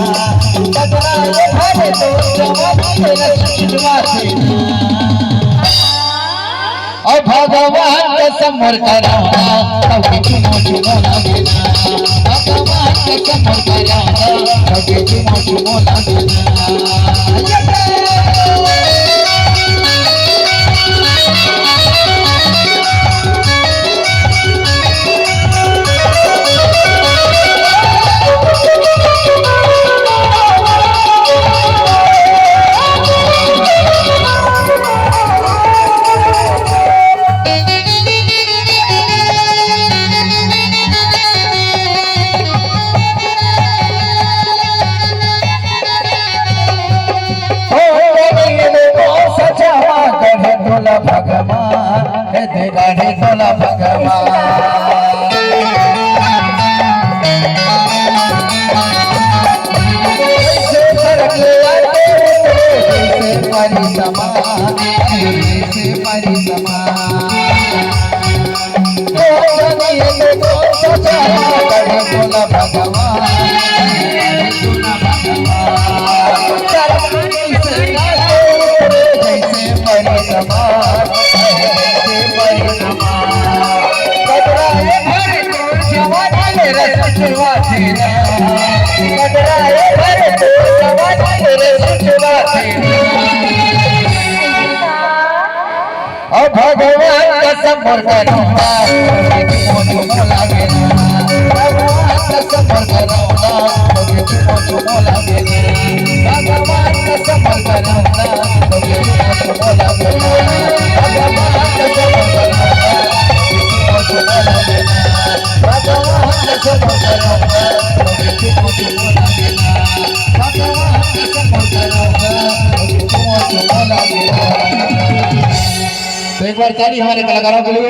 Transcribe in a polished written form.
बदलाए भरे तो जवानी रसिकवासी और भगवान के समर कराना कभी चुमो चुमो लगेना भगवान के समर कराना कभी चुमो चुमो लगेना भगवान गढ़े तोला भगवान भगवान का समर करूंगा चुमो लगेना भगवान का समर करूंगा चुमो लगेना भगवान का समर करूंगा चुमो लगेना भगवान का समर करूंगा चुमो लगेना भगवान का समर करूंगा चुमो लगेना भगवान का समर करूंगा चुमो लगेना। तो एक बार ताली हमारे कलाकारों के लिए।